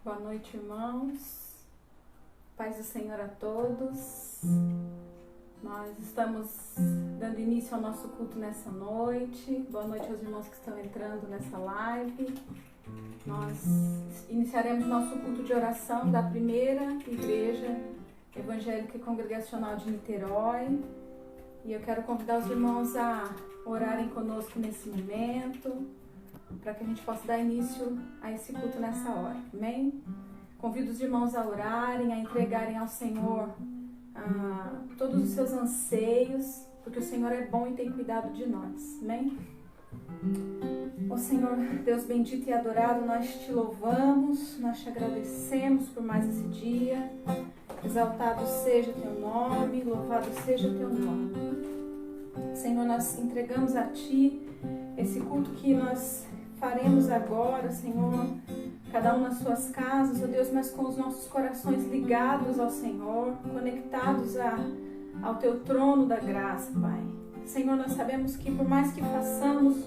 Boa noite, irmãos. Paz do Senhor a todos. Nós estamos dando início ao nosso culto nessa noite. Boa noite aos irmãos que estão entrando nessa live. Nós iniciaremos nosso culto de oração da primeira igreja evangélica e congregacional de Niterói. E eu quero convidar os irmãos a orarem conosco nesse momento, para que a gente possa dar início a esse culto nessa hora, amém? Convido os irmãos a orarem, a entregarem ao Senhor todos os seus anseios, porque o Senhor é bom e tem cuidado de nós, amém? Ó Senhor, Deus bendito e adorado, nós te louvamos, nós te agradecemos por mais esse dia. Exaltado seja teu nome, louvado seja teu nome. Senhor, nós entregamos a ti esse culto que nós faremos agora, Senhor, cada um nas suas casas, ó Deus, mas com os nossos corações ligados ao Senhor, conectados ao teu trono da graça, Pai. Senhor, nós sabemos que por mais que façamos,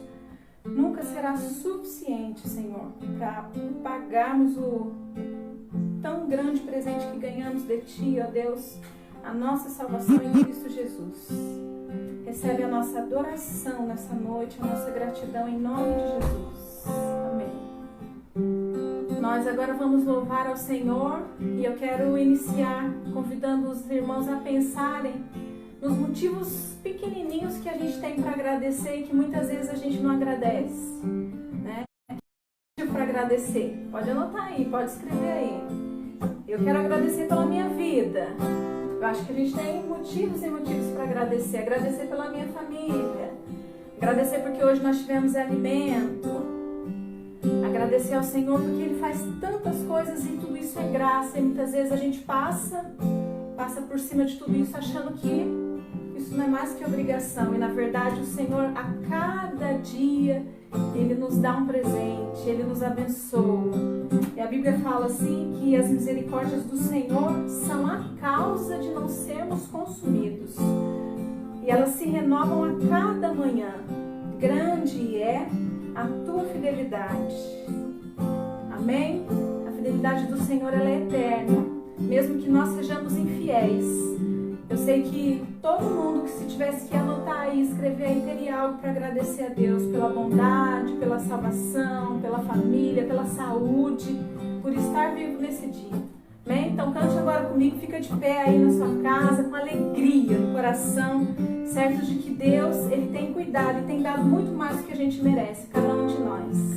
nunca será suficiente, Senhor, para pagarmos o tão grande presente que ganhamos de Ti, ó Deus, a nossa salvação em Cristo Jesus. Recebe a nossa adoração nessa noite, a nossa gratidão em nome de Jesus. Amém. Nós agora vamos louvar ao Senhor e eu quero iniciar convidando os irmãos a pensarem nos motivos pequenininhos que a gente tem para agradecer e que muitas vezes a gente não agradece, né? Para agradecer, pode anotar aí, pode escrever aí. Eu quero agradecer pela minha vida. Eu acho que a gente tem motivos e motivos para agradecer. Agradecer pela minha família. Agradecer porque hoje nós tivemos alimento. Agradecer ao Senhor porque Ele faz tantas coisas e tudo isso é graça. E muitas vezes a gente passa por cima de tudo isso achando que isso não é mais que obrigação. E na verdade o Senhor a cada dia Ele nos dá um presente, Ele nos abençoa. E a Bíblia fala assim que as misericórdias do Senhor são a causa de não sermos consumidos. E elas se renovam a cada manhã. Grande é a tua fidelidade. Amém? A fidelidade do Senhor ela é eterna, mesmo que nós sejamos infiéis. Eu sei que todo mundo que se tivesse que anotar aí, escrever aí, teria algo para agradecer a Deus pela bondade, pela salvação, pela família, pela saúde, por estar vivo nesse dia. Amém? Então cante agora comigo, fica de pé aí na sua casa, com alegria no coração, certo de que Deus, Ele tem cuidado e tem dado muito mais do que a gente merece, cada um de nós.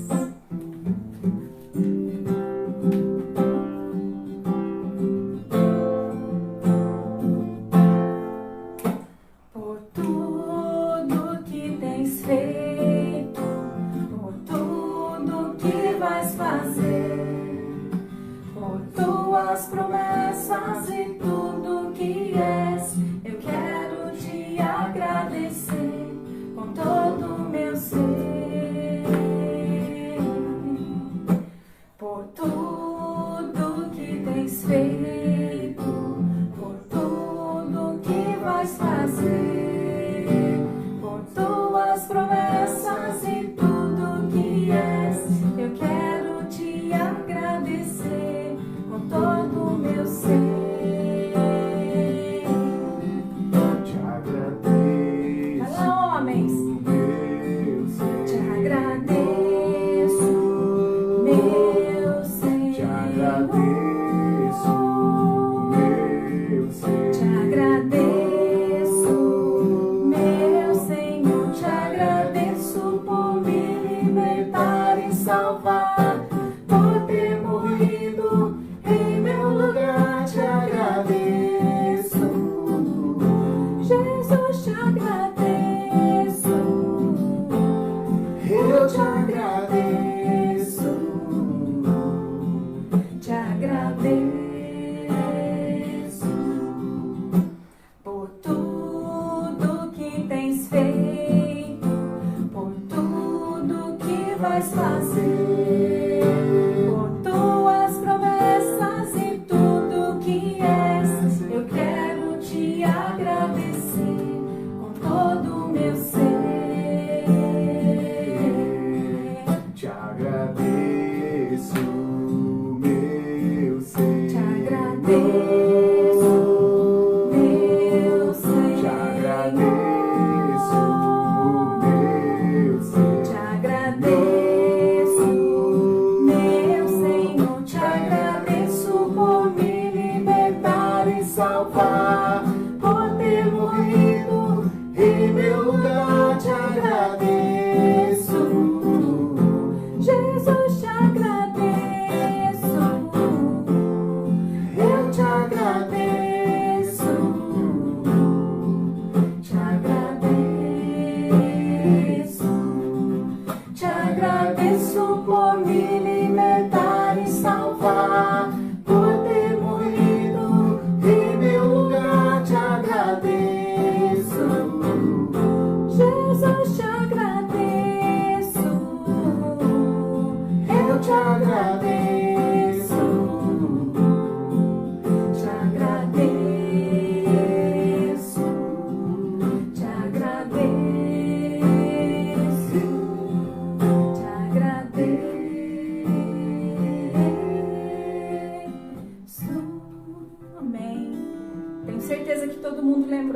Promessas e tudo que és, eu quero te agradecer com todo o meu ser, por tudo que tens feito, por tudo que vais fazer, por tuas promessas e tudo que és, eu quero te agradecer com todo o meu ser.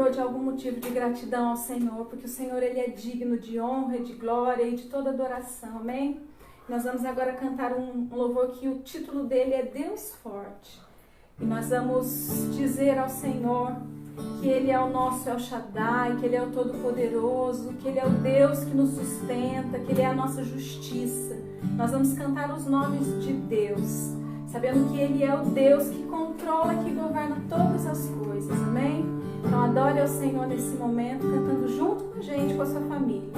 lembrou de algum motivo de gratidão ao Senhor, porque o Senhor, Ele é digno de honra, de glória e de toda adoração, amém? Nós vamos agora cantar um louvor que o título dele é Deus Forte. E nós vamos dizer ao Senhor que Ele é o nosso El Shaddai, que Ele é o Todo-Poderoso, que Ele é o Deus que nos sustenta, que Ele é a nossa justiça. Nós vamos cantar os nomes de Deus, sabendo que Ele é o Deus que controla, que governa todas as coisas, amém? Então adore ao Senhor nesse momento, cantando junto com a gente, com a sua família.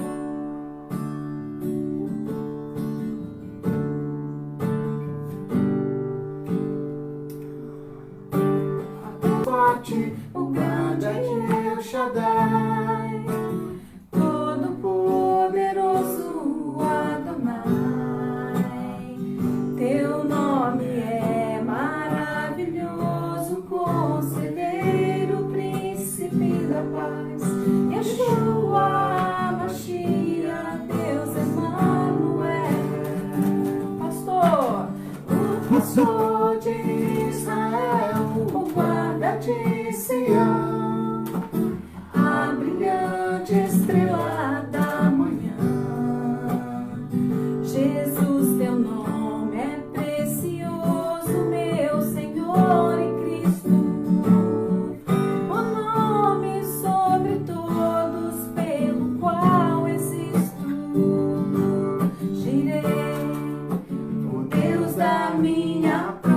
O grande El Shaddai, Todo-Poderoso Adonai. Teu nome é maravilhoso, Conselheiro, Príncipe da Paz. Yeshua, Mashiach, Deus Emmanuel. Pastor, o pastor de Israel, o guarda de Sião, a brilhante estrela da manhã. Jesus, teu nome é precioso, meu Senhor e Cristo, o nome sobre todos pelo qual existo. Jireh, o Deus da minha paz.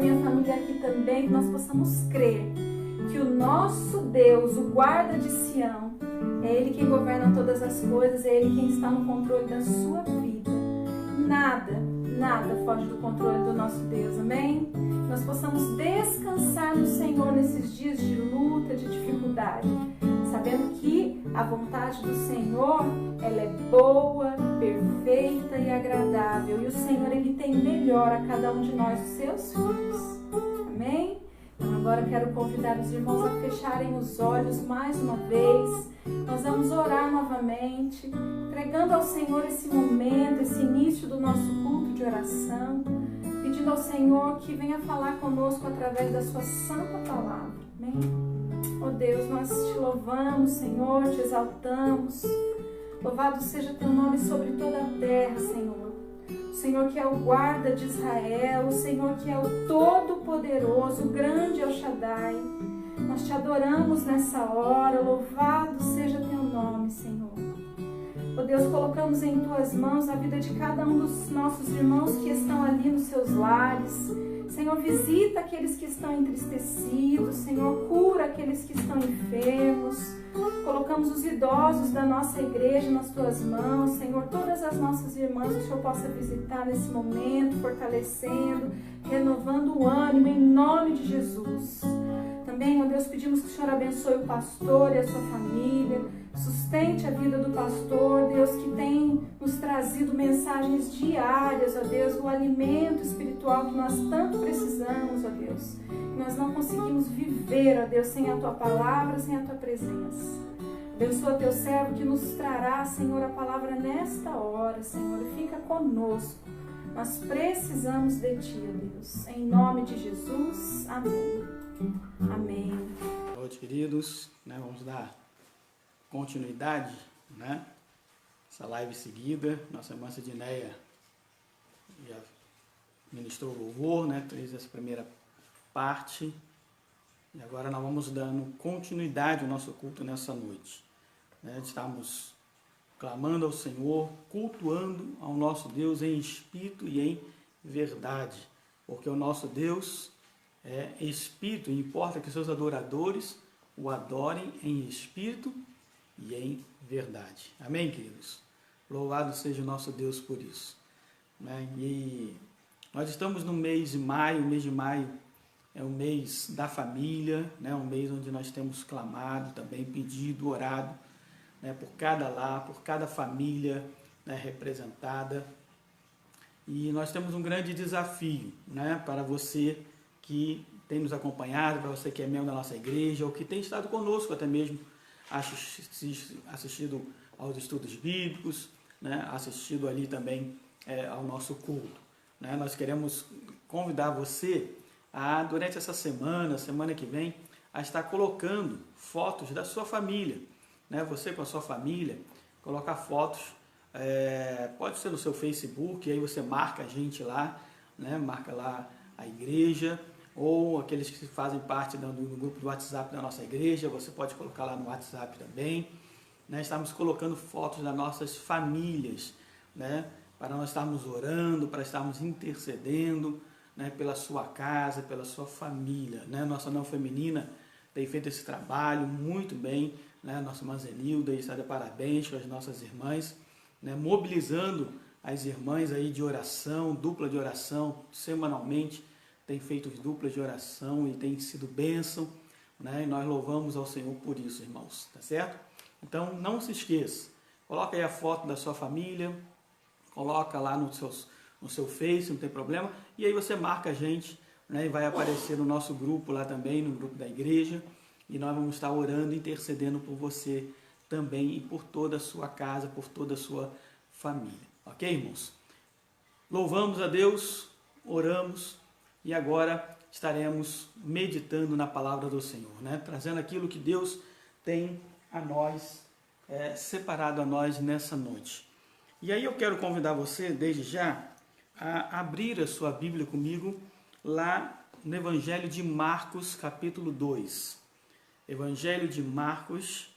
minha família aqui também, que nós possamos crer que o nosso Deus, o guarda de Sião, é Ele quem governa todas as coisas, é Ele quem está no controle da sua vida. Nada foge do controle do nosso Deus, amém? Nós possamos descansar no Senhor nesses dias de luta, de dificuldade, sabendo que a vontade do Senhor, ela é boa, perfeita e agradável, e o Senhor, Ele tem melhor a cada um de nós, os seus filhos, amém? Então agora eu quero convidar os irmãos a fecharem os olhos mais uma vez. Nós vamos orar novamente, entregando ao Senhor esse momento, esse início do nosso culto de oração, pedindo ao Senhor que venha falar conosco através da sua santa palavra, amém? Oh Deus, nós te louvamos, Senhor, te exaltamos. Louvado seja teu nome sobre toda a terra, Senhor. O Senhor que é o guarda de Israel, o Senhor que é o todo-poderoso, o grande El Shaddai. Nós te adoramos nessa hora, louvado seja teu nome, Senhor. Oh Deus, colocamos em tuas mãos a vida de cada um dos nossos irmãos que estão ali nos seus lares. Senhor, visita aqueles que estão entristecidos, Senhor, cura aqueles que estão enfermos. Colocamos os idosos da nossa igreja nas tuas mãos, Senhor, todas as nossas irmãs que o Senhor possa visitar nesse momento, fortalecendo, renovando o ânimo em nome de Jesus. Também, ó Deus, pedimos que o Senhor abençoe o pastor e a sua família, sustente a vida do pastor, Deus, que tem nos trazido mensagens diárias, ó Deus, o alimento espiritual que nós tanto precisamos, ó Deus, que nós não conseguimos viver, ó Deus, sem a tua palavra, sem a tua presença. Abençoa teu servo que nos trará, Senhor, a palavra nesta hora, Senhor, e fica conosco. Nós precisamos de ti, ó Deus, em nome de Jesus, amém. Amém. Boa noite, queridos. Vamos dar continuidade, essa live seguida. Nossa irmã Sidineia já ministrou louvor, fez essa primeira parte. E agora nós vamos dando continuidade ao nosso culto nessa noite. Estamos clamando ao Senhor, cultuando ao nosso Deus em espírito e em verdade. Porque o nosso Deus é espírito, e importa que seus adoradores o adorem em espírito e em verdade. Amém, queridos? Louvado seja o nosso Deus por isso. E nós estamos no mês de maio. O mês de maio é o mês da família, um mês onde nós temos clamado também, pedido, orado, por cada lar, por cada família representada. E nós temos um grande desafio para você que tem nos acompanhado, para você que é membro da nossa igreja, ou que tem estado conosco até mesmo, assistido aos estudos bíblicos, assistido ali também ao nosso culto. Nós queremos convidar você a, durante essa semana que vem, a estar colocando fotos da sua família. Você com a sua família, colocar fotos, pode ser no seu Facebook, aí você marca a gente lá, marca lá a igreja, ou aqueles que fazem parte do grupo do WhatsApp da nossa igreja, você pode colocar lá no WhatsApp também. Estamos colocando fotos das nossas famílias, para nós estarmos orando, para estarmos intercedendo, pela sua casa, pela sua família. Nossa Não Feminina tem feito esse trabalho muito bem, nossa irmã Zenilda está de parabéns com as nossas irmãs, mobilizando as irmãs aí de oração, dupla de oração, semanalmente, tem feito duplas de oração e tem sido bênção, e nós louvamos ao Senhor por isso, irmãos, tá certo? Então, não se esqueça, coloca aí a foto da sua família, coloca lá no seu Face, não tem problema, e aí você marca a gente, e vai aparecer no nosso grupo lá também, no grupo da igreja, e nós vamos estar orando, intercedendo por você também e por toda a sua casa, por toda a sua família, ok, irmãos? Louvamos a Deus, oramos, e agora estaremos meditando na palavra do Senhor, trazendo aquilo que Deus tem a nós, separado a nós nessa noite. E aí eu quero convidar você, desde já, a abrir a sua Bíblia comigo, lá no Evangelho de Marcos, capítulo 2. Evangelho de Marcos,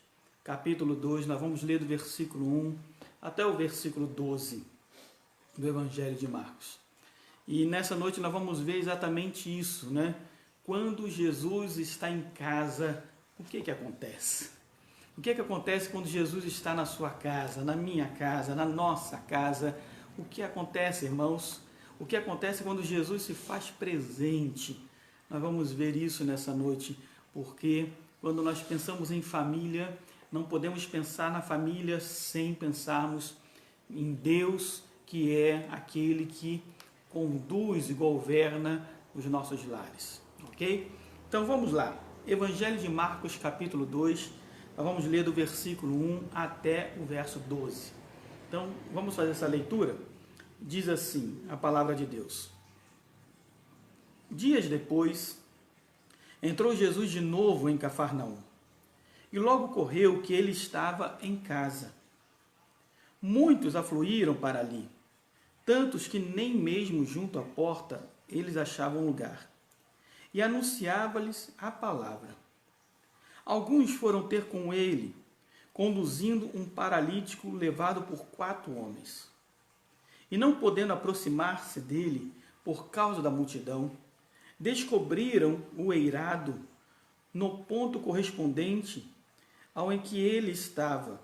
capítulo 2, nós vamos ler do versículo 1 até o versículo 12 do Evangelho de Marcos. E nessa noite nós vamos ver exatamente isso, né? Quando Jesus está em casa, o que acontece? O que acontece quando Jesus está na sua casa, na minha casa, na nossa casa? O que acontece, irmãos? O que acontece quando Jesus se faz presente? Nós vamos ver isso nessa noite, porque quando nós pensamos em família, não podemos pensar na família sem pensarmos em Deus, que é aquele que conduz e governa os nossos lares, ok? Então vamos lá, Evangelho de Marcos capítulo 2, nós vamos ler do versículo 1 até o verso 12. Então vamos fazer essa leitura? Diz assim a palavra de Deus. Dias depois, entrou Jesus de novo em Cafarnaum, e logo ocorreu que ele estava em casa. Muitos afluíram para ali, tantos que nem mesmo junto à porta eles achavam lugar, e anunciava-lhes a palavra. Alguns foram ter com ele, conduzindo um paralítico levado por 4 homens. E não podendo aproximar-se dele por causa da multidão, descobriram o eirado no ponto correspondente ao em que ele estava,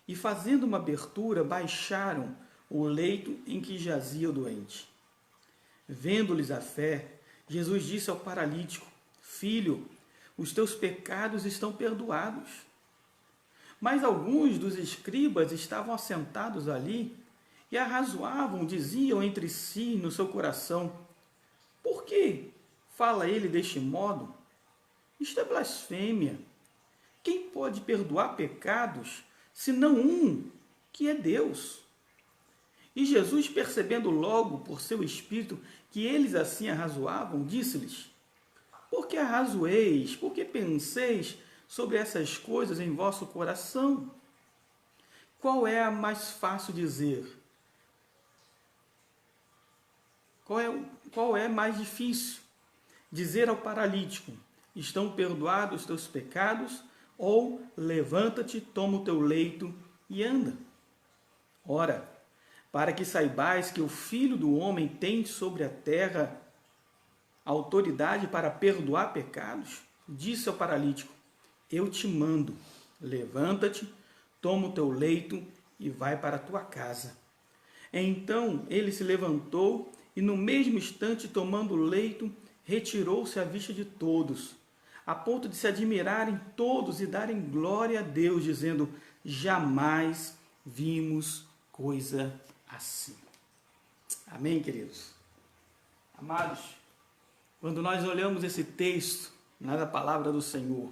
e fazendo uma abertura, baixaram o leito em que jazia o doente. Vendo-lhes a fé, Jesus disse ao paralítico: Filho, os teus pecados estão perdoados. Mas alguns dos escribas estavam assentados ali e arrazoavam, diziam entre si no seu coração: Por que fala ele deste modo? Isto é blasfêmia. Quem pode perdoar pecados, senão um, que é Deus? E Jesus, percebendo logo por seu espírito que eles assim arrazoavam, disse-lhes: Por que arrazoeis? Por que penseis sobre essas coisas em vosso coração? Qual é a mais fácil dizer? Qual é mais difícil? Dizer ao paralítico: Estão perdoados os teus pecados? Ou levanta-te, toma o teu leito e anda? Ora, para que saibais que o Filho do Homem tem sobre a terra autoridade para perdoar pecados, disse ao paralítico: Eu te mando, levanta-te, toma o teu leito e vai para a tua casa. Então ele se levantou e no mesmo instante, tomando o leito, retirou-se à vista de todos, a ponto de se admirarem todos e darem glória a Deus, dizendo: Jamais vimos coisa assim. Amém, queridos? Amados, quando nós olhamos esse texto, na palavra do Senhor,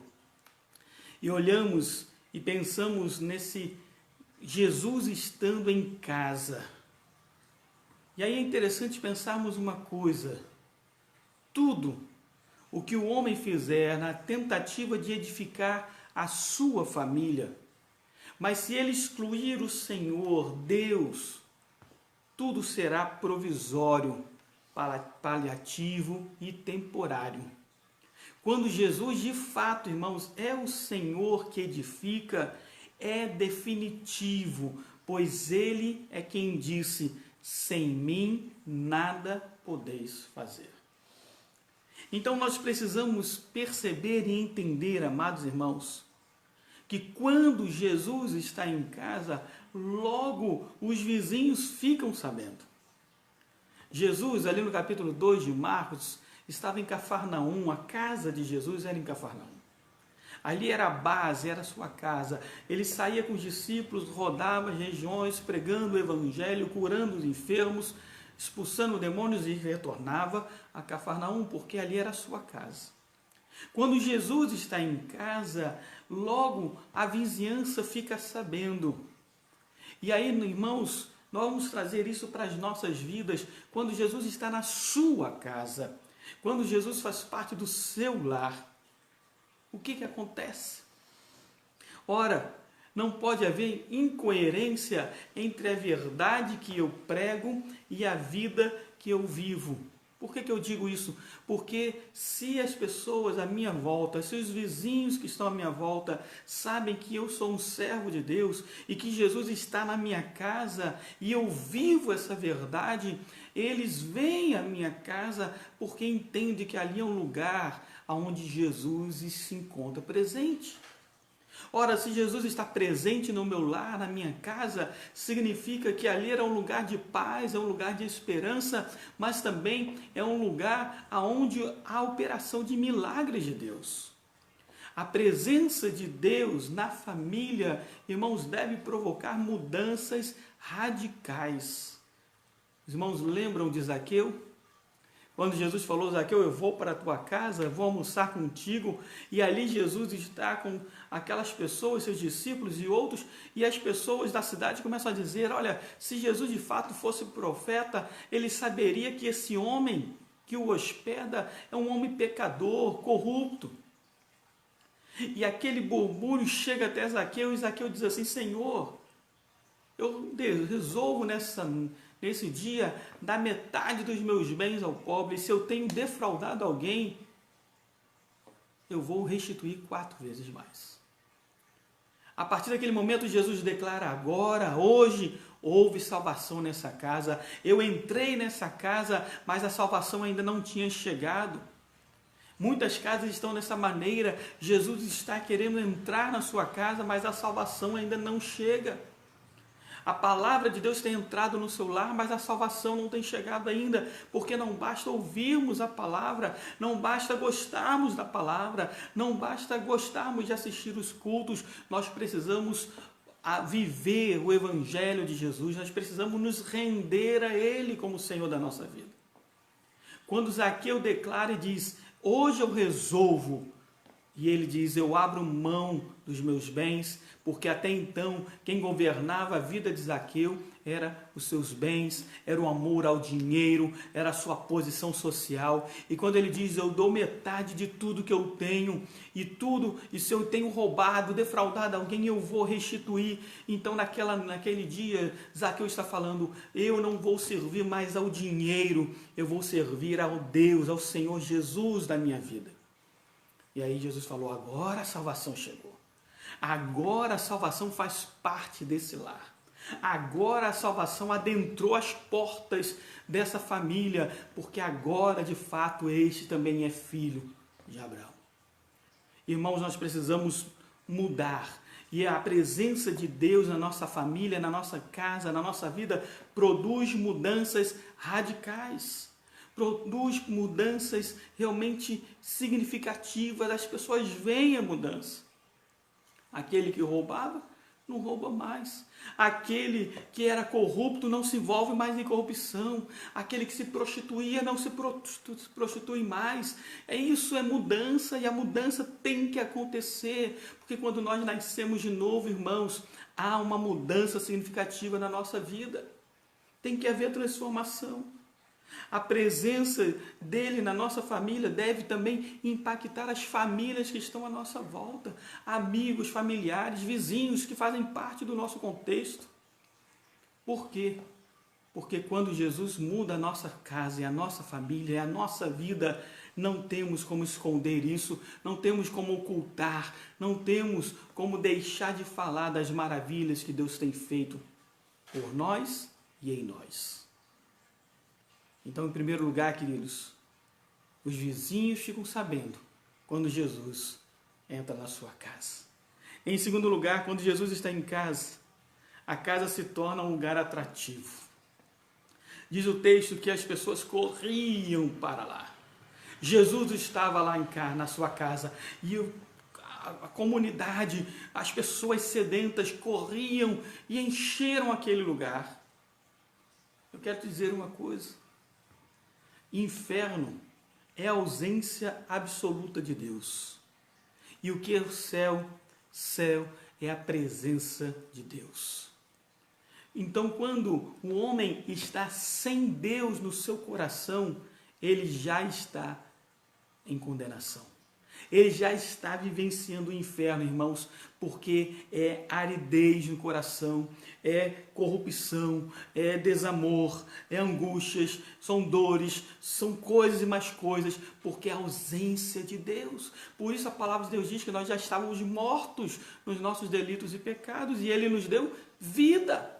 e olhamos e pensamos nesse Jesus estando em casa, e aí é interessante pensarmos uma coisa: tudo o que o homem fizer na tentativa de edificar a sua família, mas se ele excluir o Senhor, Deus, tudo será provisório, paliativo e temporário. Quando Jesus, de fato, irmãos, é o Senhor que edifica, é definitivo, pois Ele é quem disse: sem mim nada podeis fazer. Então nós precisamos perceber e entender, amados irmãos, que quando Jesus está em casa, logo os vizinhos ficam sabendo. Jesus, ali no capítulo 2 de Marcos, estava em Cafarnaum, a casa de Jesus era em Cafarnaum. Ali era a base, era a sua casa. Ele saía com os discípulos, rodava as regiões, pregando o evangelho, curando os enfermos, expulsando demônios, e retornava a Cafarnaum, porque ali era a sua casa. Quando Jesus está em casa, logo a vizinhança fica sabendo. E aí, irmãos, nós vamos trazer isso para as nossas vidas, quando Jesus está na sua casa, quando Jesus faz parte do seu lar. O que acontece? Ora, não pode haver incoerência entre a verdade que eu prego e a vida que eu vivo. Por que eu digo isso? Porque se as pessoas à minha volta, se os vizinhos que estão à minha volta sabem que eu sou um servo de Deus e que Jesus está na minha casa e eu vivo essa verdade, eles vêm à minha casa porque entendem que ali é um lugar onde Jesus se encontra presente. Ora, se Jesus está presente no meu lar, na minha casa, significa que ali era um lugar de paz, é um lugar de esperança, mas também é um lugar onde há operação de milagres de Deus. A presença de Deus na família, irmãos, deve provocar mudanças radicais. Os irmãos lembram de Zaqueu? Quando Jesus falou: Zaqueu, eu vou para a tua casa, vou almoçar contigo, e ali Jesus está com aquelas pessoas, seus discípulos e outros, e as pessoas da cidade começam a dizer: olha, se Jesus de fato fosse profeta, ele saberia que esse homem que o hospeda é um homem pecador, corrupto. E aquele murmúrio chega até Zaqueu, e Zaqueu diz assim: Senhor, eu resolvo nesse dia dar metade dos meus bens ao pobre. Se eu tenho defraudado alguém, eu vou restituir 4 vezes mais. A partir daquele momento, Jesus declara: agora, hoje, houve salvação nessa casa. Eu entrei nessa casa, mas a salvação ainda não tinha chegado. Muitas casas estão dessa maneira. Jesus está querendo entrar na sua casa, mas a salvação ainda não chega. A palavra de Deus tem entrado no seu lar, mas a salvação não tem chegado ainda, porque não basta ouvirmos a palavra, não basta gostarmos da palavra, não basta gostarmos de assistir os cultos, nós precisamos viver o Evangelho de Jesus, nós precisamos nos render a Ele como Senhor da nossa vida. Quando Zaqueu declara e diz: hoje eu resolvo, e ele diz: eu abro mão dos meus bens, porque até então quem governava a vida de Zaqueu era os seus bens, era o amor ao dinheiro, era a sua posição social. E quando ele diz: eu dou metade de tudo que eu tenho, e se eu tenho roubado, defraudado alguém, eu vou restituir. Então naquele dia, Zaqueu está falando: eu não vou servir mais ao dinheiro, eu vou servir ao Deus, ao Senhor Jesus da minha vida. E aí Jesus falou: agora a salvação chegou. Agora a salvação faz parte desse lar. Agora a salvação adentrou as portas dessa família, porque agora de fato este também é filho de Abraão. Irmãos, nós precisamos mudar. E a presença de Deus na nossa família, na nossa casa, na nossa vida, produz mudanças radicais. Produz mudanças realmente significativas, as pessoas veem a mudança. Aquele que roubava, não rouba mais. Aquele que era corrupto não se envolve mais em corrupção. Aquele que se prostituía não se prostitui mais. Isso é mudança, e a mudança tem que acontecer, porque quando nós nascemos de novo, irmãos, há uma mudança significativa na nossa vida. Tem que haver transformação. A presença dele na nossa família deve também impactar as famílias que estão à nossa volta, amigos, familiares, vizinhos que fazem parte do nosso contexto. Por quê? Porque quando Jesus muda a nossa casa e a nossa família, a nossa vida, não temos como esconder isso, não temos como ocultar, não temos como deixar de falar das maravilhas que Deus tem feito por nós e em nós. Então, em primeiro lugar, queridos, os vizinhos ficam sabendo quando Jesus entra na sua casa. Em segundo lugar, quando Jesus está em casa, a casa se torna um lugar atrativo. Diz o texto que as pessoas corriam para lá. Jesus estava lá na sua casa, e a comunidade, as pessoas sedentas corriam e encheram aquele lugar. Eu quero te dizer uma coisa. Inferno é a ausência absoluta de Deus. E o que é o céu? Céu é a presença de Deus. Então, quando o homem está sem Deus no seu coração, ele já está em condenação. Ele já está vivenciando o inferno, irmãos, porque é aridez no coração, é corrupção, é desamor, é angústias, são dores, são coisas e mais coisas, porque é a ausência de Deus. Por isso a palavra de Deus diz que nós já estávamos mortos nos nossos delitos e pecados, e Ele nos deu vida.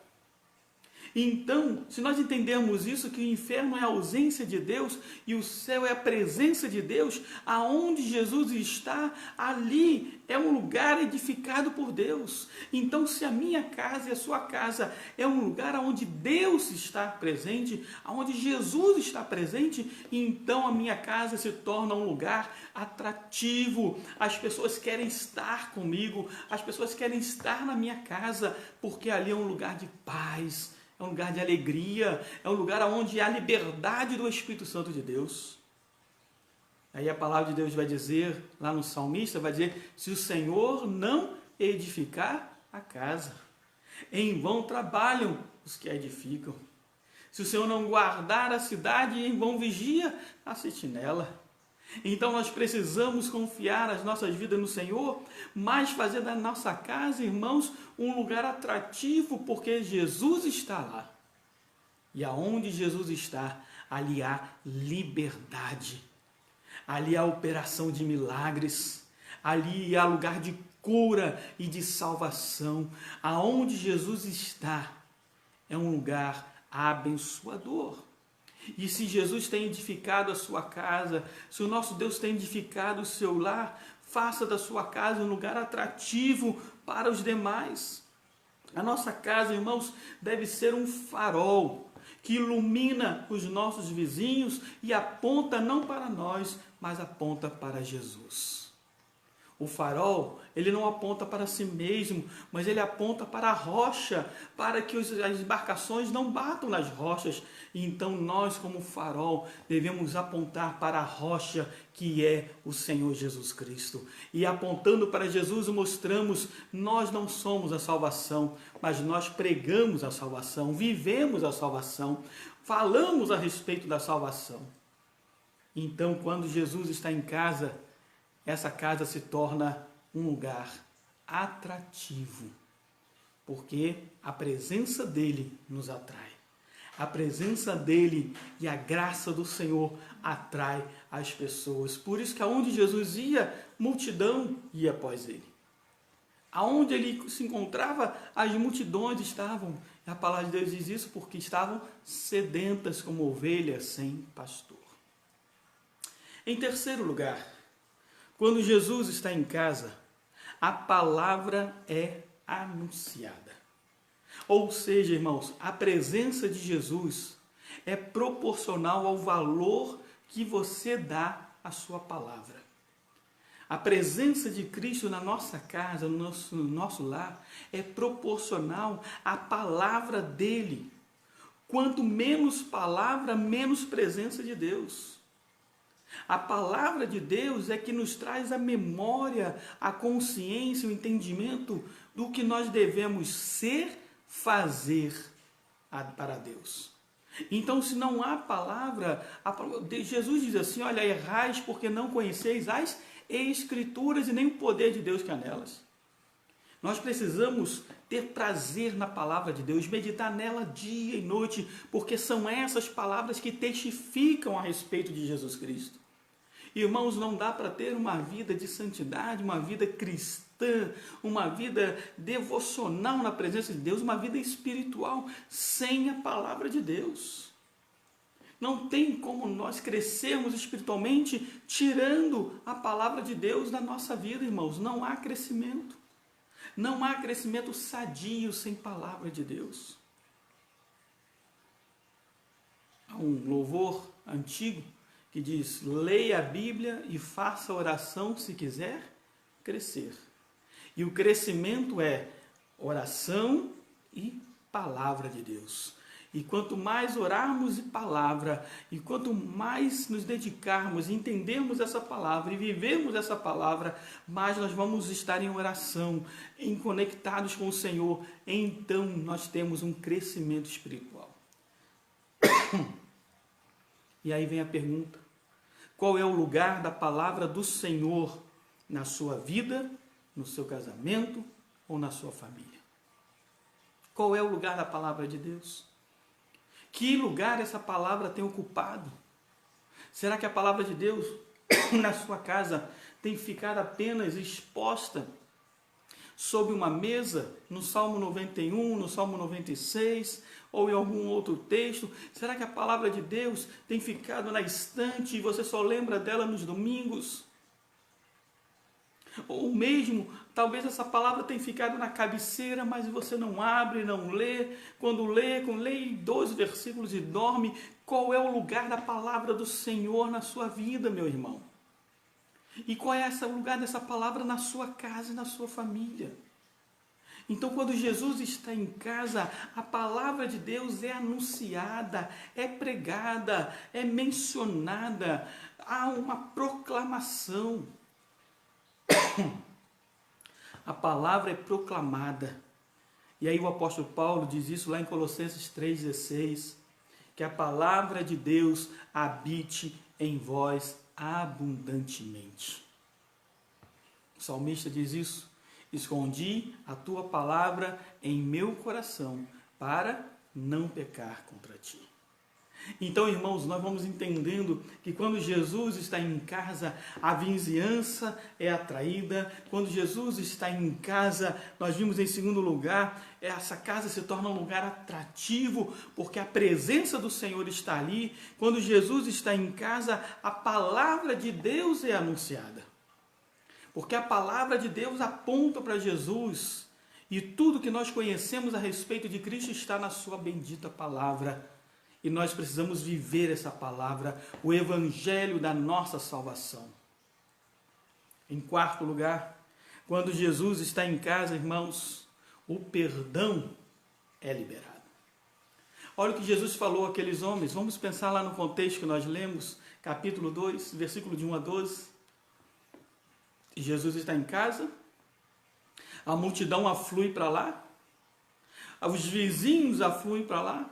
Então, se nós entendermos isso, que o inferno é a ausência de Deus e o céu é a presença de Deus, aonde Jesus está, ali é um lugar edificado por Deus. Então, se a minha casa e a sua casa é um lugar onde Deus está presente, onde Jesus está presente, então a minha casa se torna um lugar atrativo. As pessoas querem estar comigo, as pessoas querem estar na minha casa, porque ali é um lugar de paz, é um lugar de alegria, é um lugar onde há liberdade do Espírito Santo de Deus. Aí a palavra de Deus vai dizer, lá no salmista, vai dizer, se o Senhor não edificar a casa, em vão trabalham os que a edificam. Se o Senhor não guardar a cidade, em vão vigia a sentinela. Então nós precisamos confiar as nossas vidas no Senhor, mas fazer da nossa casa, irmãos, um lugar atrativo, porque Jesus está lá. E aonde Jesus está, ali há liberdade, ali há operação de milagres, ali há lugar de cura e de salvação. Aonde Jesus está, é um lugar abençoador. E se Jesus tem edificado a sua casa, se o nosso Deus tem edificado o seu lar, faça da sua casa um lugar atrativo para os demais. A nossa casa, irmãos, deve ser um farol que ilumina os nossos vizinhos e aponta não para nós, mas aponta para Jesus. O farol, ele não aponta para si mesmo, mas ele aponta para a rocha, para que as embarcações não batam nas rochas. E então nós, como farol, devemos apontar para a rocha, que é o Senhor Jesus Cristo. E apontando para Jesus, mostramos, nós não somos a salvação, mas nós pregamos a salvação, vivemos a salvação, falamos a respeito da salvação. Então, quando Jesus está em casa, essa casa se torna um lugar atrativo, porque a presença dele nos atrai. A presença dele e a graça do Senhor atrai as pessoas. Por isso que aonde Jesus ia, multidão ia após ele. Aonde ele se encontrava, as multidões estavam. E a palavra de Deus diz isso porque estavam sedentas como ovelhas sem pastor. Em terceiro lugar, quando Jesus está em casa, a palavra é anunciada. Ou seja, irmãos, a presença de Jesus é proporcional ao valor que você dá à sua palavra. A presença de Cristo na nossa casa, no nosso lar, é proporcional à palavra dele. Quanto menos palavra, menos presença de Deus. A palavra de Deus é que nos traz a memória, a consciência, o entendimento do que nós devemos ser, fazer para Deus. Então, se não há palavra, Jesus diz assim, olha, errais porque não conheceis as Escrituras e nem o poder de Deus que há nelas. Nós precisamos ter prazer na palavra de Deus, meditar nela dia e noite, porque são essas palavras que testificam a respeito de Jesus Cristo. Irmãos, não dá para ter uma vida de santidade, uma vida cristã, uma vida devocional na presença de Deus, uma vida espiritual sem a palavra de Deus. Não tem como nós crescermos espiritualmente tirando a palavra de Deus da nossa vida, irmãos. Não há crescimento. Não há crescimento sadio sem palavra de Deus. Há um louvor antigo que diz, leia a Bíblia e faça oração se quiser crescer. E o crescimento é oração e palavra de Deus. E quanto mais orarmos em palavra, e quanto mais nos dedicarmos, entendermos essa palavra e vivermos essa palavra, mais nós vamos estar em oração, em conectados com o Senhor. Então nós temos um crescimento espiritual. E aí vem a pergunta, qual é o lugar da palavra do Senhor na sua vida, no seu casamento ou na sua família? Qual é o lugar da palavra de Deus? Que lugar essa palavra tem ocupado? Será que a palavra de Deus na sua casa tem ficado apenas exposta sob uma mesa, no Salmo 91, no Salmo 96, ou em algum outro texto? Será que a palavra de Deus tem ficado na estante e você só lembra dela nos domingos? Ou mesmo, talvez essa palavra tenha ficado na cabeceira, mas você não abre, não lê. Quando lê 12 versículos e dorme. Qual é o lugar da palavra do Senhor na sua vida, meu irmão? E qual é o lugar dessa palavra na sua casa e na sua família? Então, quando Jesus está em casa, a palavra de Deus é anunciada, é pregada, é mencionada, há uma proclamação. A palavra é proclamada. E aí o apóstolo Paulo diz isso lá em Colossenses 3,16, que a palavra de Deus habite em vós abundantemente. O salmista diz isso: escondi a tua palavra em meu coração para não pecar contra ti. Então, irmãos, nós vamos entendendo que quando Jesus está em casa, a vizinhança é atraída. Quando Jesus está em casa, nós vimos em segundo lugar, essa casa se torna um lugar atrativo, porque a presença do Senhor está ali. Quando Jesus está em casa, a palavra de Deus é anunciada. Porque a palavra de Deus aponta para Jesus. E tudo que nós conhecemos a respeito de Cristo está na sua bendita palavra. E nós precisamos viver essa palavra, o evangelho da nossa salvação. Em quarto lugar, quando Jesus está em casa, irmãos, o perdão é liberado. Olha o que Jesus falou àqueles homens. Vamos pensar lá no contexto que nós lemos, capítulo 2, versículo de 1 a 12. Jesus está em casa, a multidão aflui para lá, os vizinhos afluem para lá.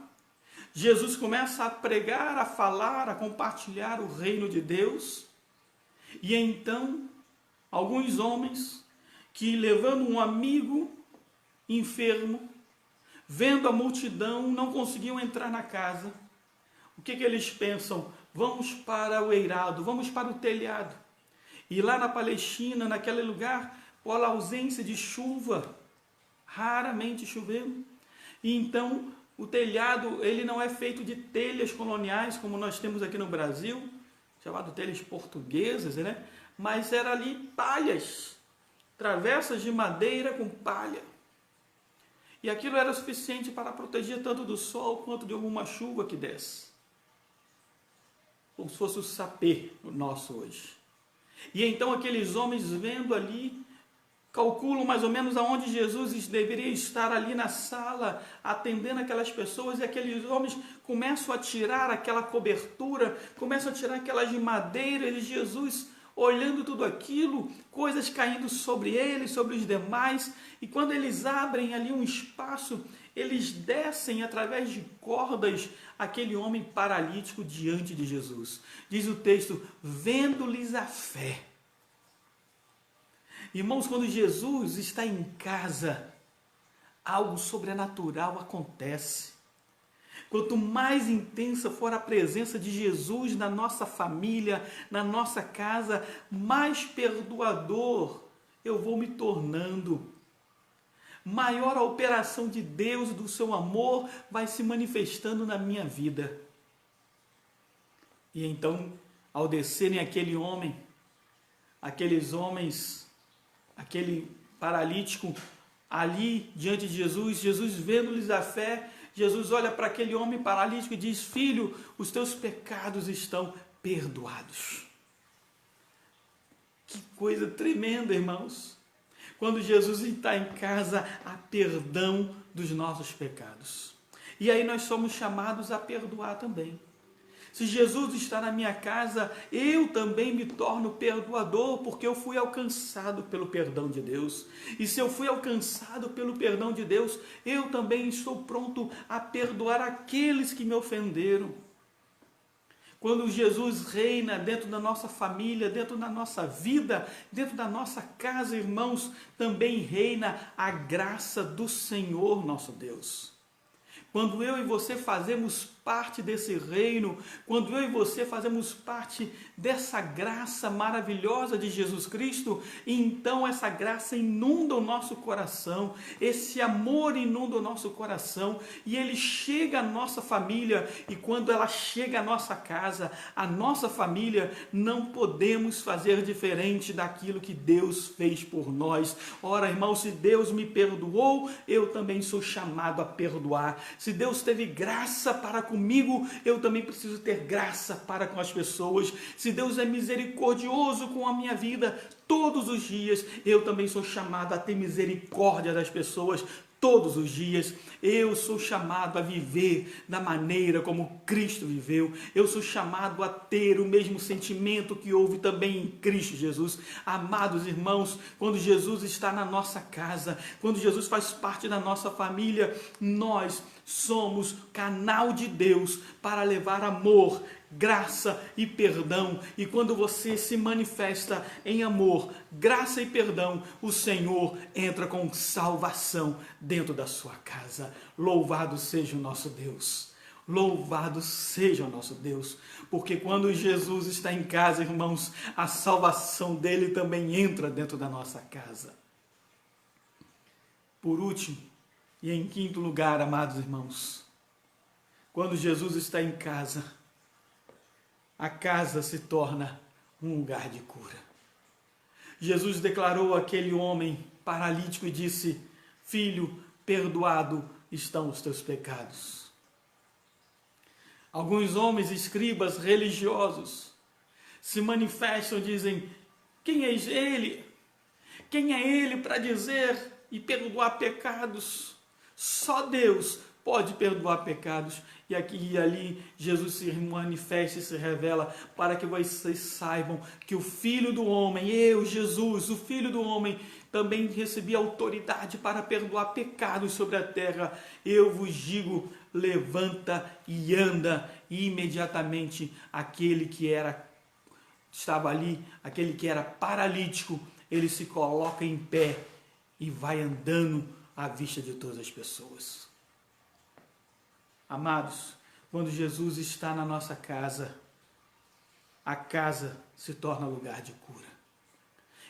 Jesus começa a pregar, a falar, a compartilhar o reino de Deus. E então, alguns homens que, levando um amigo enfermo, vendo a multidão, não conseguiam entrar na casa. O que eles pensam? Vamos para o eirado, vamos para o telhado. E lá na Palestina, naquele lugar, pela ausência de chuva, raramente chovendo, e então o telhado, ele não é feito de telhas coloniais, como nós temos aqui no Brasil, chamado telhas portuguesas, né? Mas era ali palhas, travessas de madeira com palha. E aquilo era suficiente para proteger tanto do sol quanto de alguma chuva que desce. Como se fosse o sapê nosso hoje. E então aqueles homens vendo ali, calculam mais ou menos aonde Jesus deveria estar ali na sala, atendendo aquelas pessoas, e aqueles homens começam a tirar aquela cobertura, começam a tirar aquelas de madeira, e Jesus olhando tudo aquilo, coisas caindo sobre ele, sobre os demais, e quando eles abrem ali um espaço, eles descem através de cordas aquele homem paralítico diante de Jesus. Diz o texto, vendo-lhes a fé. Irmãos, quando Jesus está em casa, algo sobrenatural acontece. Quanto mais intensa for a presença de Jesus na nossa família, na nossa casa, mais perdoador eu vou me tornando. Maior a operação de Deus, do seu amor, vai se manifestando na minha vida. E então, ao descerem aquele homem, aqueles homens, aquele paralítico ali diante de Jesus, Jesus vendo-lhes a fé, Jesus olha para aquele homem paralítico e diz, filho, os teus pecados estão perdoados. Que coisa tremenda, irmãos. Quando Jesus está em casa, há perdão dos nossos pecados. E aí nós somos chamados a perdoar também. Se Jesus está na minha casa, eu também me torno perdoador, porque eu fui alcançado pelo perdão de Deus. E se eu fui alcançado pelo perdão de Deus, eu também estou pronto a perdoar aqueles que me ofenderam. Quando Jesus reina dentro da nossa família, dentro da nossa vida, dentro da nossa casa, irmãos, também reina a graça do Senhor nosso Deus. Quando eu e você fazemos parte desse reino, quando eu e você fazemos parte dessa graça maravilhosa de Jesus Cristo, então essa graça inunda o nosso coração, esse amor inunda o nosso coração e ele chega à nossa família, e quando ela chega à nossa casa, a nossa família, não podemos fazer diferente daquilo que Deus fez por nós. Ora, irmão, se Deus me perdoou, eu também sou chamado a perdoar. Se Deus teve graça para comigo, eu também preciso ter graça para com as pessoas. Se Deus é misericordioso com a minha vida todos os dias, eu também sou chamado a ter misericórdia das pessoas todos os dias. Eu sou chamado a viver da maneira como Cristo viveu. Eu sou chamado a ter o mesmo sentimento que houve também em Cristo Jesus. Amados irmãos, quando Jesus está na nossa casa, quando Jesus faz parte da nossa família, nós somos canal de Deus para levar amor, graça e perdão. E quando você se manifesta em amor, graça e perdão, o Senhor entra com salvação dentro da sua casa. Louvado seja o nosso Deus. Louvado seja o nosso Deus, porque quando Jesus está em casa, irmãos, a salvação dele também entra dentro da nossa casa. Por último, e em quinto lugar, amados irmãos, quando Jesus está em casa, a casa se torna um lugar de cura. Jesus declarou àquele homem paralítico e disse: filho, perdoado estão os teus pecados. Alguns homens escribas religiosos se manifestam e dizem: quem é ele? Quem é ele para dizer e perdoar pecados? Só Deus pode perdoar pecados. E aqui e ali Jesus se manifesta e se revela para que vocês saibam que o Filho do Homem, eu, Jesus, o Filho do Homem, também recebi autoridade para perdoar pecados sobre a terra. Eu vos digo, levanta e anda. E imediatamente aquele que estava ali, aquele que era paralítico, ele se coloca em pé e vai andando à vista de todas as pessoas. Amados, quando Jesus está na nossa casa, a casa se torna lugar de cura.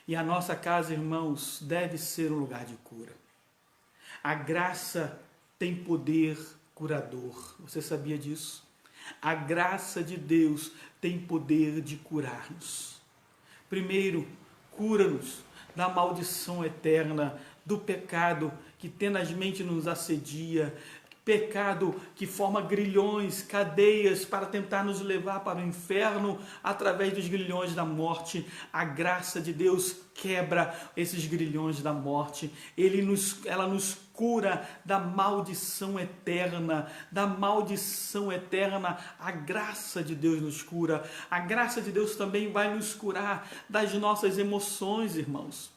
E a nossa casa, irmãos, deve ser um lugar de cura. A graça tem poder curador. Você sabia disso? A graça de Deus tem poder de curar-nos. Primeiro, cura-nos da maldição eterna, do pecado que tenazmente nos assedia, pecado que forma grilhões, cadeias para tentar nos levar para o inferno através dos grilhões da morte. A graça de Deus quebra esses grilhões da morte. Ela nos cura da maldição eterna, A graça de Deus nos cura. A graça de Deus também vai nos curar das nossas emoções, irmãos.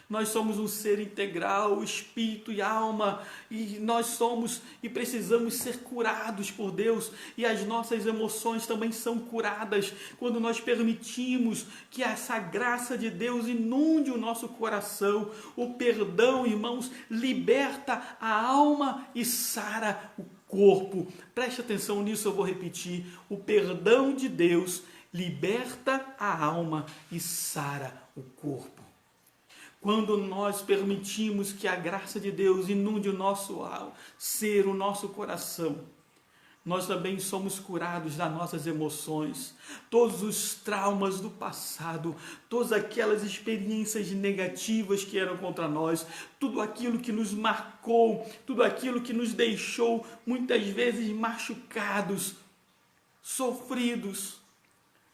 Nós somos um ser integral, espírito e alma, e nós somos e precisamos ser curados por Deus, e as nossas emoções também são curadas quando nós permitimos que essa graça de Deus inunde o nosso coração. O perdão, irmãos, liberta a alma e sara o corpo. Preste atenção nisso, eu vou repetir. O perdão de Deus liberta a alma e sara o corpo. Quando nós permitimos que a graça de Deus inunde o nosso ser, o nosso coração, nós também somos curados das nossas emoções, todos os traumas do passado, todas aquelas experiências negativas que eram contra nós, tudo aquilo que nos marcou, tudo aquilo que nos deixou muitas vezes machucados, sofridos.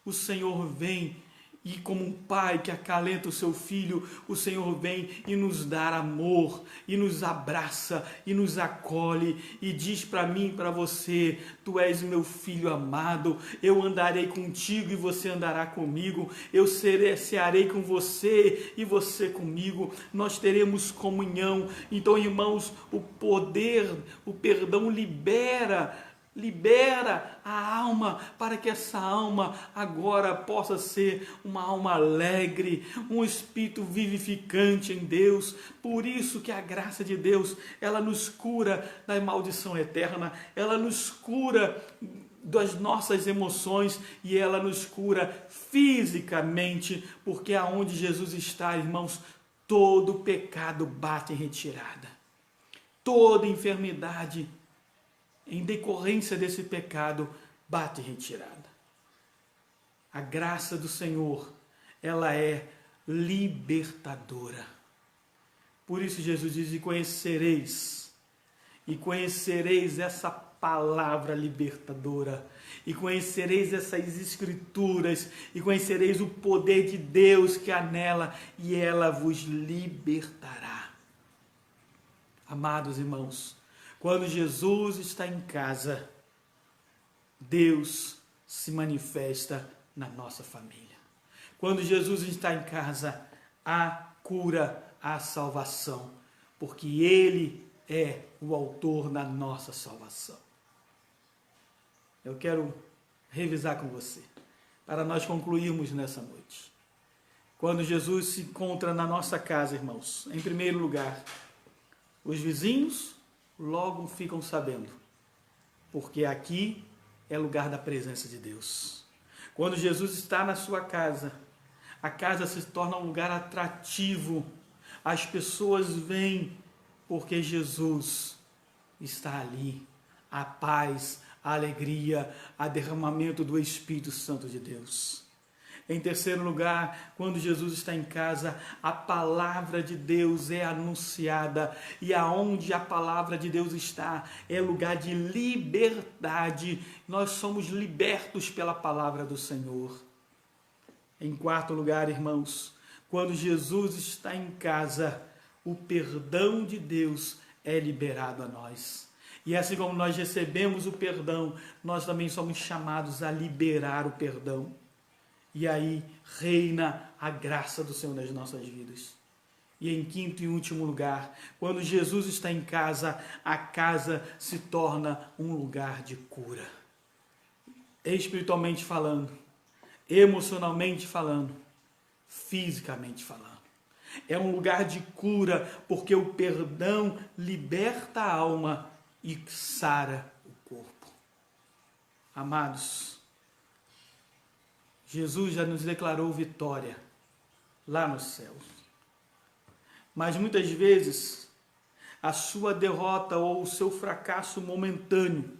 O Senhor vem e, como um pai que acalenta o seu filho, o Senhor vem e nos dá amor, e nos abraça, e nos acolhe, e diz para mim e para você: tu és meu filho amado, eu andarei contigo e você andará comigo, eu cearei com você e você comigo, nós teremos comunhão. Então, irmãos, o perdão libera libera a alma para que essa alma agora possa ser uma alma alegre, um espírito vivificante em Deus. Por isso que a graça de Deus, ela nos cura da maldição eterna, ela nos cura das nossas emoções e ela nos cura fisicamente, porque aonde Jesus está, irmãos, todo pecado bate em retirada. Toda enfermidade em decorrência desse pecado bate em retirada. A graça do Senhor, ela é libertadora. Por isso Jesus diz: e conhecereis essa palavra libertadora, e conhecereis essas escrituras, e conhecereis o poder de Deus que há nela, e ela vos libertará. Amados irmãos, quando Jesus está em casa, Deus se manifesta na nossa família. Quando Jesus está em casa, há cura, há salvação, porque Ele é o autor da nossa salvação. Eu quero revisar com você, para nós concluirmos nessa noite. Quando Jesus se encontra na nossa casa, irmãos, em primeiro lugar, os vizinhos logo ficam sabendo, porque aqui é lugar da presença de Deus. Quando Jesus está na sua casa, a casa se torna um lugar atrativo. As pessoas vêm porque Jesus está ali. A paz, a alegria, a derramamento do Espírito Santo de Deus. Em terceiro lugar, quando Jesus está em casa, a palavra de Deus é anunciada, e aonde a palavra de Deus está, é lugar de liberdade. Nós somos libertos pela palavra do Senhor. Em quarto lugar, irmãos, quando Jesus está em casa, o perdão de Deus é liberado a nós. E assim como nós recebemos o perdão, nós também somos chamados a liberar o perdão. E aí reina a graça do Senhor nas nossas vidas. E em quinto e último lugar, quando Jesus está em casa, a casa se torna um lugar de cura. Espiritualmente falando, emocionalmente falando, fisicamente falando. É um lugar de cura, porque o perdão liberta a alma e sara o corpo. Amados, Jesus já nos declarou vitória lá nos céus. Mas muitas vezes a sua derrota ou o seu fracasso momentâneo,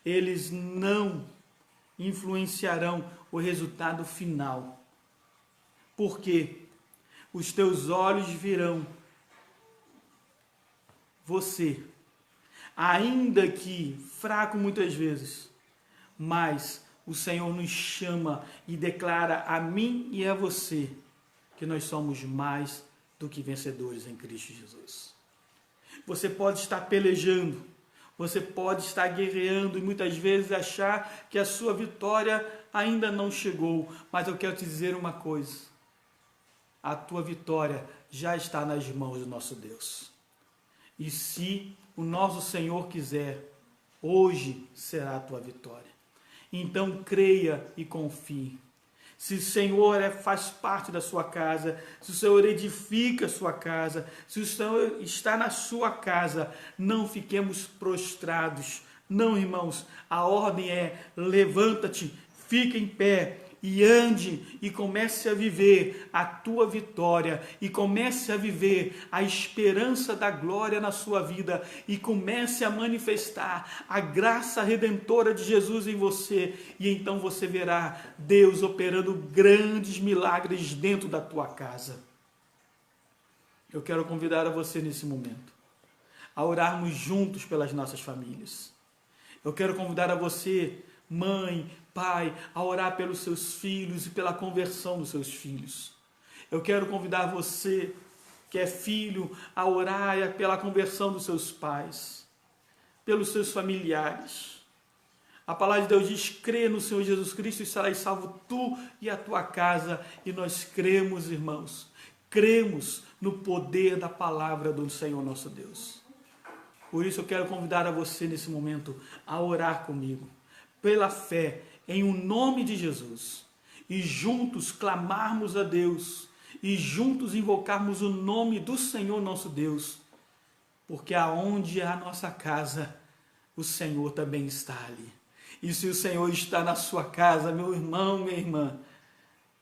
eles não influenciarão o resultado final. Porque os teus olhos virão você, ainda que fraco muitas vezes, mas o Senhor nos chama e declara a mim e a você que nós somos mais do que vencedores em Cristo Jesus. Você pode estar pelejando, você pode estar guerreando e muitas vezes achar que a sua vitória ainda não chegou, mas eu quero te dizer uma coisa: a tua vitória já está nas mãos do nosso Deus. E se o nosso Senhor quiser, hoje será a tua vitória. Então creia e confie. Se o Senhor faz parte da sua casa, se o Senhor edifica a sua casa, se o Senhor está na sua casa, não fiquemos prostrados. Não, irmãos, a ordem é: levanta-te, fica em pé e ande e comece a viver a tua vitória, e comece a viver a esperança da glória na sua vida, e comece a manifestar a graça redentora de Jesus em você, e então você verá Deus operando grandes milagres dentro da tua casa. Eu quero convidar a você nesse momento a orarmos juntos pelas nossas famílias. Eu quero convidar a você, mãe, pai, a orar pelos seus filhos e pela conversão dos seus filhos. Eu quero convidar você, que é filho, a orar pela conversão dos seus pais, pelos seus familiares. A palavra de Deus diz: crê no Senhor Jesus Cristo e serás salvo tu e a tua casa. E nós cremos, irmãos, cremos no poder da palavra do Senhor nosso Deus. Por isso eu quero convidar a você nesse momento a orar comigo, pela fé, em o nome de Jesus, e juntos clamarmos a Deus, e juntos invocarmos o nome do Senhor nosso Deus, porque aonde é a nossa casa, o Senhor também está ali. E se o Senhor está na sua casa, meu irmão, minha irmã,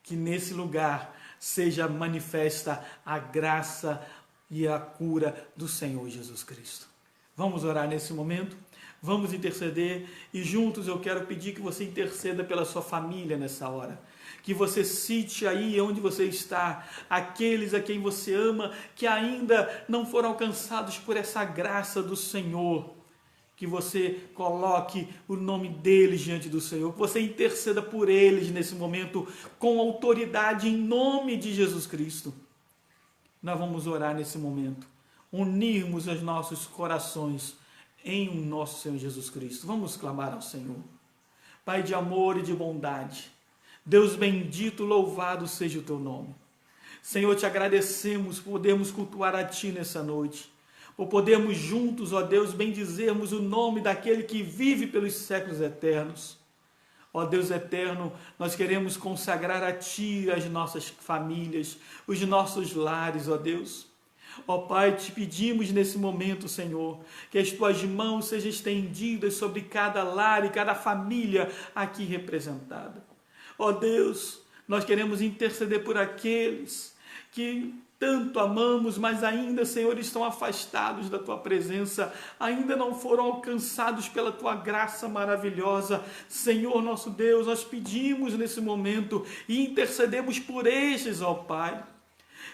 que nesse lugar seja manifesta a graça e a cura do Senhor Jesus Cristo. Vamos orar nesse momento? Vamos interceder e juntos eu quero pedir que você interceda pela sua família nessa hora. Que você cite aí onde você está, aqueles a quem você ama, que ainda não foram alcançados por essa graça do Senhor. Que você coloque o nome deles diante do Senhor, que você interceda por eles nesse momento com autoridade em nome de Jesus Cristo. Nós vamos orar nesse momento, unirmos os nossos corações em nosso Senhor Jesus Cristo. Vamos clamar ao Senhor. Pai de amor e de bondade, Deus bendito, louvado seja o teu nome. Senhor, te agradecemos por podermos cultuar a ti nessa noite, por podermos juntos, ó Deus, bendizermos o nome daquele que vive pelos séculos eternos. Ó Deus eterno, nós queremos consagrar a ti as nossas famílias, os nossos lares, ó Deus. Ó Pai, te pedimos nesse momento, Senhor, que as tuas mãos sejam estendidas sobre cada lar e cada família aqui representada. Ó Deus, nós queremos interceder por aqueles que tanto amamos, mas ainda, Senhor, estão afastados da tua presença, ainda não foram alcançados pela tua graça maravilhosa. Senhor nosso Deus, nós pedimos nesse momento e intercedemos por estes, ó Pai.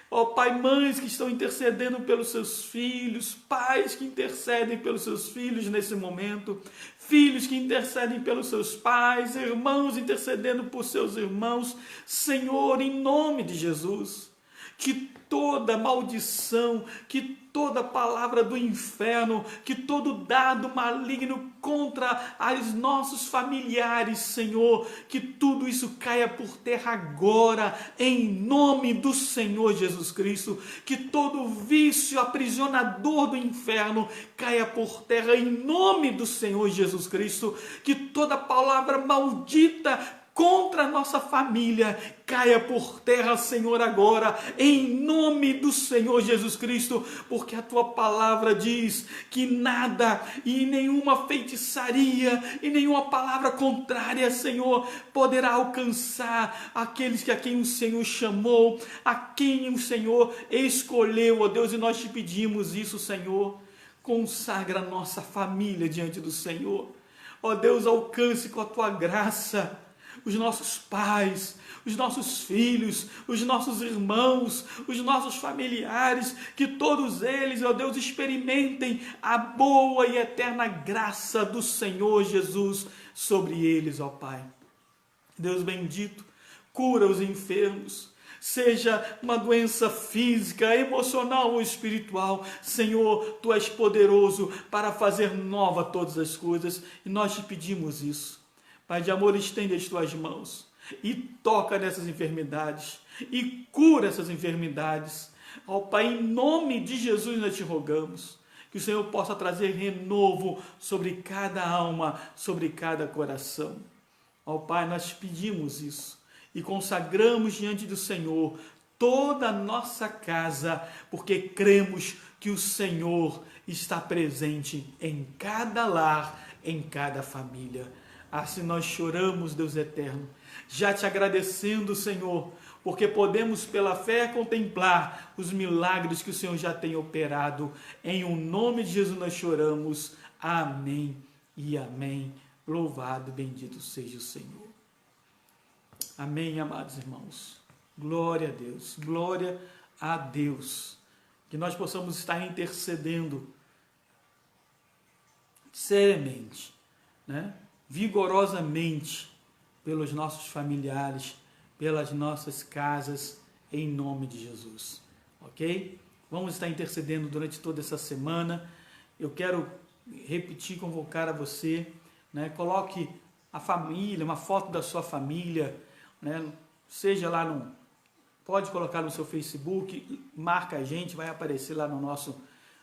Ó Pai, mães que estão intercedendo pelos seus filhos, pais que intercedem pelos seus filhos nesse momento, filhos que intercedem pelos seus pais, irmãos intercedendo por seus irmãos. Senhor, em nome de Jesus, que toda maldição, que toda palavra do inferno, que todo dado maligno contra os nossos familiares, Senhor, que tudo isso caia por terra agora, em nome do Senhor Jesus Cristo, que todo vício aprisionador do inferno caia por terra, em nome do Senhor Jesus Cristo, que toda palavra maldita contra a nossa família caia por terra, Senhor, agora, em nome do Senhor Jesus Cristo, porque a tua palavra diz que nada e nenhuma feitiçaria e nenhuma palavra contrária, Senhor, poderá alcançar aqueles a quem o Senhor chamou, a quem o Senhor escolheu, ó Deus, e nós te pedimos isso, Senhor. Consagra a nossa família diante do Senhor, ó Deus, alcance com a tua graça os nossos pais, os nossos filhos, os nossos irmãos, os nossos familiares, que todos eles, ó Deus, experimentem a boa e eterna graça do Senhor Jesus sobre eles, ó Pai. Deus bendito, cura os enfermos, seja uma doença física, emocional ou espiritual. Senhor, Tu és poderoso para fazer nova todas as coisas, e nós te pedimos isso. Pai de amor, estende as tuas mãos e toca nessas enfermidades e cura essas enfermidades. Ó Pai, em nome de Jesus nós te rogamos que o Senhor possa trazer renovo sobre cada alma, sobre cada coração. Ó Pai, nós te pedimos isso e consagramos diante do Senhor toda a nossa casa, porque cremos que o Senhor está presente em cada lar, em cada família. Assim nós choramos, Deus eterno, já te agradecendo, Senhor, porque podemos pela fé contemplar os milagres que o Senhor já tem operado. Em o nome de Jesus nós choramos. Amém e amém. Louvado e bendito seja o Senhor. Amém, amados irmãos. Glória a Deus, glória a Deus. Que nós possamos estar intercedendo seriamente, né? Vigorosamente pelos nossos familiares, pelas nossas casas, em nome de Jesus, ok? Vamos estar intercedendo durante toda essa semana. Eu quero repetir, convocar a você, né? Coloque a família, uma foto da sua família, né? Seja lá pode colocar no seu Facebook, marca a gente, vai aparecer lá no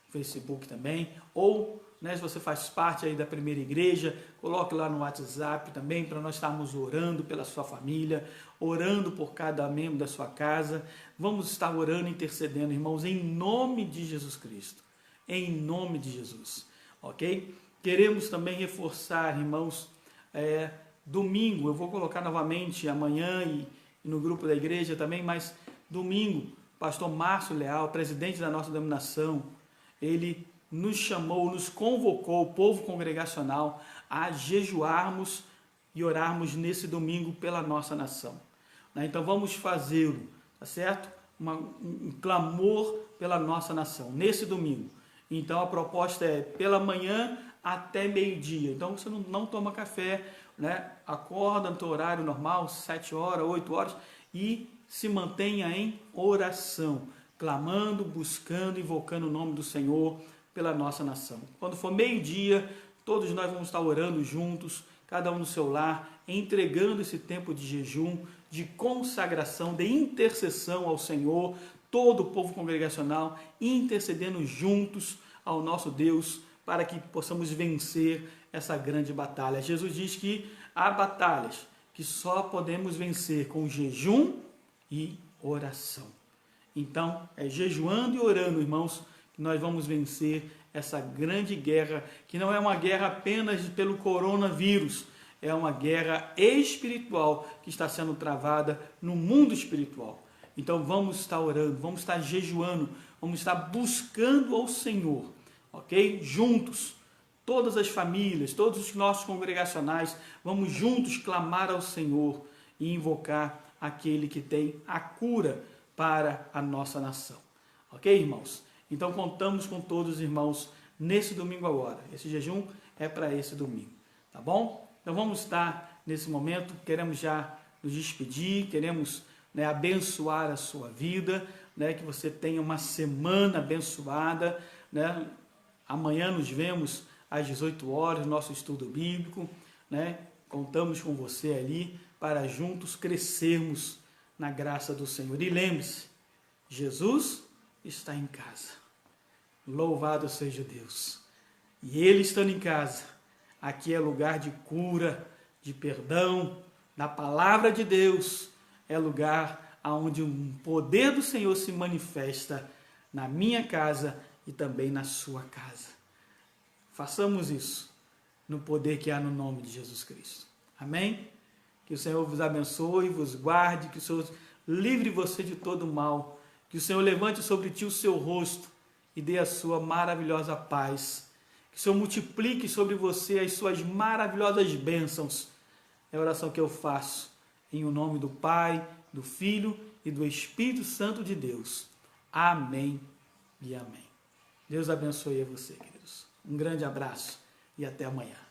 Facebook também, ou se você faz parte aí da primeira igreja, coloque lá no WhatsApp também, para nós estarmos orando pela sua família, orando por cada membro da sua casa. Vamos estar orando e intercedendo, irmãos, em nome de Jesus Cristo. Em nome de Jesus, ok? Queremos também reforçar, irmãos, domingo, eu vou colocar novamente amanhã e no grupo da igreja também, mas domingo, pastor Márcio Leal, presidente da nossa denominação, ele nos chamou, nos convocou, o povo congregacional, a jejuarmos e orarmos nesse domingo pela nossa nação. Então vamos fazê-lo, tá certo? Um clamor pela nossa nação, nesse domingo. Então a proposta é pela manhã até meio-dia. Então você não toma café, acorda no teu horário normal, 7 horas, 8 horas, e se mantenha em oração, clamando, buscando, invocando o nome do Senhor pela nossa nação. Quando for meio-dia, todos nós vamos estar orando juntos, cada um no seu lar, entregando esse tempo de jejum, de consagração, de intercessão ao Senhor, todo o povo congregacional, intercedendo juntos ao nosso Deus, para que possamos vencer essa grande batalha. Jesus diz que há batalhas que só podemos vencer com jejum e oração. Então, é jejuando e orando, irmãos, que nós vamos vencer essa grande guerra, que não é uma guerra apenas pelo coronavírus, é uma guerra espiritual que está sendo travada no mundo espiritual. Então vamos estar orando, vamos estar jejuando, vamos estar buscando ao Senhor, ok? Juntos, todas as famílias, todos os nossos congregacionais, vamos juntos clamar ao Senhor e invocar aquele que tem a cura para a nossa nação. Ok, irmãos? Então contamos com todos os irmãos nesse domingo agora. Esse jejum é para esse domingo, tá bom? Então vamos estar nesse momento, queremos já nos despedir, queremos abençoar a sua vida, que você tenha uma semana abençoada. Amanhã nos vemos às 18 horas, no nosso estudo bíblico. Contamos com você ali para juntos crescermos na graça do Senhor. E lembre-se, Jesus está em casa. Louvado seja Deus. E Ele estando em casa, aqui é lugar de cura, de perdão, da palavra de Deus. É lugar onde o poder do Senhor se manifesta na minha casa e também na sua casa. Façamos isso no poder que há no nome de Jesus Cristo. Amém? Que o Senhor vos abençoe, vos guarde, que o Senhor livre você de todo mal, que o Senhor levante sobre ti o seu rosto e dê a sua maravilhosa paz, que o Senhor multiplique sobre você as suas maravilhosas bênçãos. É a oração que eu faço, em o nome do Pai, do Filho e do Espírito Santo de Deus. Amém e amém. Deus abençoe a você, queridos. Um grande abraço e até amanhã.